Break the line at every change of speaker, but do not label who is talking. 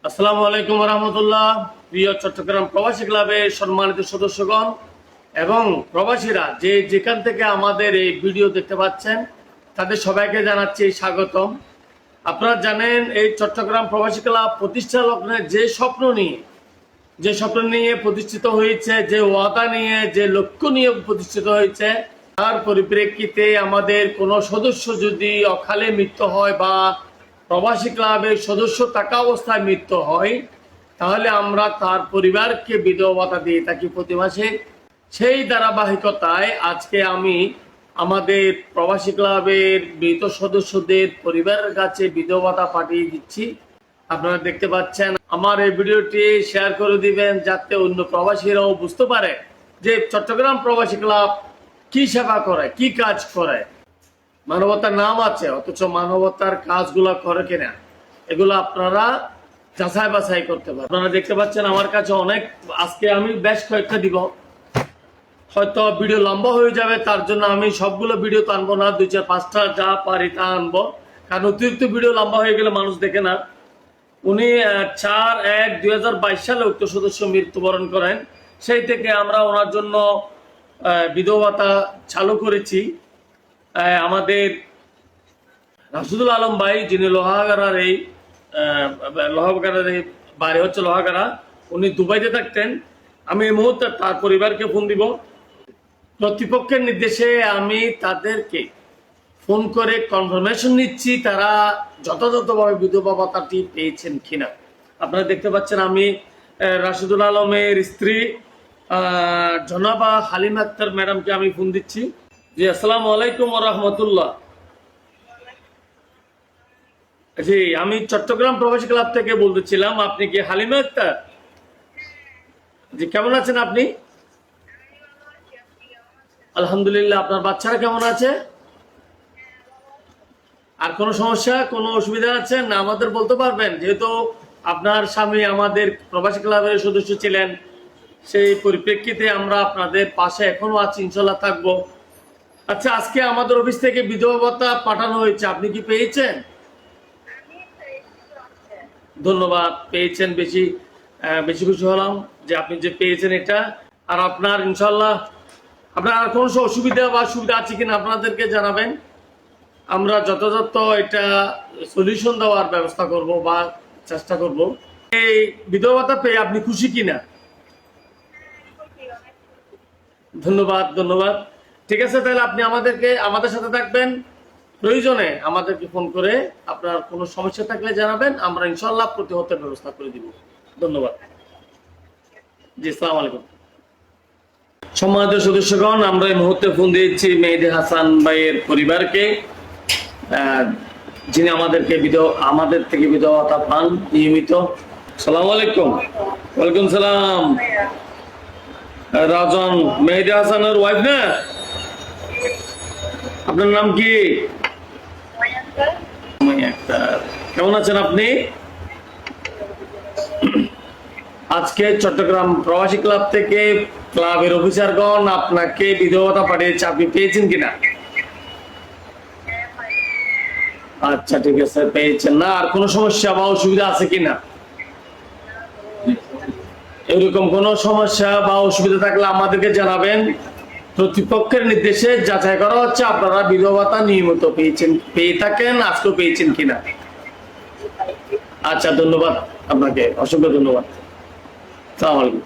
আসসালামু আলাইকুম রহমতুল্লাহ। প্রিয় চট্টগ্রাম প্রবাসী ক্লাবের সম্মানিত সদস্যগণ এবং প্রবাসীরা যে যেখান থেকে আমাদের এই ভিডিও দেখতে পাচ্ছেন তাদের সবাইকে জানাচ্ছি স্বাগতম। আপনারা জানেন এই চট্টগ্রাম প্রবাসী ক্লাব প্রতিষ্ঠা লগ্নে যে স্বপ্ন নিয়ে প্রতিষ্ঠিত হয়েছে, যে ওয়াদা নিয়ে, যে লক্ষ্য নিয়ে প্রতিষ্ঠিত হয়েছে, তার পরিপ্রেক্ষিতে আমাদের কোনো সদস্য যদি অকালে মৃত্যু হয় বা প্রবাসী ক্লাবের সদস্য থাকা অবস্থায় মৃত্যু হয়, তাহলে আমরা তার পরিবারকে বিধবা ভাতা দিয়ে থাকি প্রতি মাসে। সেই ধারাবাহিকতায় আজকে আমি আমাদের প্রবাসী ক্লাবের মৃত সদস্যদের পরিবারের কাছে বিধবা ভাতা পাঠিয়ে দিচ্ছি। আপনারা দেখতে পাচ্ছেন, আমার এই ভিডিওটি শেয়ার করে দিবেন যাতে অন্য প্রবাসীরাও বুঝতে পারে যে চট্টগ্রাম প্রবাসী ক্লাব কি সেবা করে, কি কাজ করে। মানবতার নাম আছে, অথচ মানবতার কাজগুলো করে কিনা এগুলো আপনারা যাচাই বাছাই করতে পারেন। আপনারা দেখতে পাচ্ছেন আমার কাছে অনেক, আজকে আমি বেশ কয়েকটা দিব, হয়তো ভিডিও লম্বা হয়ে যাবে, তার জন্য আমি সবগুলো ভিডিও তো আনবো না, 2-4-5টা যা পারি তা আনবো, কারণ অতিরিক্ত ভিডিও লম্বা হয়ে গেলে মানুষ দেখে না। উনি 4/1/2022 সালে উক্ত সদস্য মৃত্যুবরণ করেন। সেই থেকে আমরা ওনার জন্য বিধবা ভাতা চালু করেছি। আমাদের রাশিদুল আলম ভাই, যিনি লোহাগাড়ার এই বাড়ি হচ্ছে লোহাগাড়া, উনি দুবাইতে থাকতেন। আমি এই মুহূর্তে তার পরিবারকে ফোন দিব। কর্তৃপক্ষের নির্দেশে আমি তাদেরকে ফোন করে কনফার্মেশন নিচ্ছি তারা যথাযথভাবে বিধবা ভাতাটি পেয়েছেন কিনা। আপনারা দেখতে পাচ্ছেন আমি রাশিদুল আলমের স্ত্রী জনাবা হালিমা আক্তার ম্যাডামকে আমি ফোন দিচ্ছি। জি, আসসালামু আলাইকুম ওয়া রাহমাতুল্লাহ। জি, আমি চট্টগ্রাম প্রবাসী ক্লাব থেকে বলতেছিলাম। আপনি কি হালিমা আক্তার? জি, কেমন আছেন আপনি? আলহামদুলিল্লাহ। আপনার বাচ্চারা কেমন আছে? আর কোনো সমস্যা, কোনো অসুবিধা আছে না আমাদের বলতে পারবেন, যেহেতু আপনার স্বামী আমাদের প্রবাসী ক্লাবের সদস্য ছিলেন, সেই পরিপ্রেক্ষিতে আমরা আপনাদের পাশে এখনো আছি, ইনশাল্লাহ থাকবো। আচ্ছা, আজকে আমাদের অফিস থেকে বিধবা ভাতা পাঠানো হয়েছে, আপনি কি পেয়েছেন? ধন্যবাদ, পেয়েছেন। বেশি খুশি হলাম যে আপনি যে পেয়েছেন এটা। আর আপনার ইনশাল্লাহ আপনার আর কোনো অসুবিধা বা সুবিধা আছে কিনা আপনাদেরকে জানাবেন, আমরা যথাযথ এটা সলিউশন দেওয়ার ব্যবস্থা করব বা চেষ্টা করব। এই বিধবা ভাতা পেয়ে আপনি খুশি কিনা? ধন্যবাদ। ঠিক আছে, তাহলে আপনি আমাদের সাথে থাকবেন। প্রয়োজনে আমাদেরকে ফোন করে আপনার কোনো সমস্যা থাকলে জানাবেন, আমরা ইনশাল্লাহ প্রতিহতের ব্যবস্থা করে দিব। ধন্যবাদ। জি, আসসালামু আলাইকুম। সম্মানিত সদস্যগণ, আমরা এই মুহূর্তে ফোন দিয়েছি মেহেদী হাসান ভাইয়ের পরিবারকে, যিনি আমাদের থেকে বিধবা ভাতা পান নিয়মিত। আসসালামু আলাইকুম। ওয়ালাইকুম সালাম। রাজন মেহেদী হাসানের ওয়াইফ না? আপনার নাম কি? কেমন আছেন আপনি? আজকে চট্টগ্রাম প্রবাসী ক্লাব থেকে ক্লাবের অফিসারগণ আপনাকে বিধবা ভাতা পাঠিয়েছে, আপনি পেয়েছেন কিনা? আচ্ছা, ঠিক আছে, পেয়েছেন না? আর কোনো সমস্যা বা অসুবিধা আছে কিনা? এরকম কোনো সমস্যা বা অসুবিধা থাকলে আমাদেরকে জানাবেন। কর্তৃপক্ষের নির্দেশে যাচাই করা হচ্ছে আপনারা বিধবা ভাতা নিয়মিত পেয়ে থাকেন, আজকেও পেয়েছেন কিনা। আচ্ছা, ধন্যবাদ আপনাকে, অসংখ্য ধন্যবাদ। আসসালামু আলাইকুম।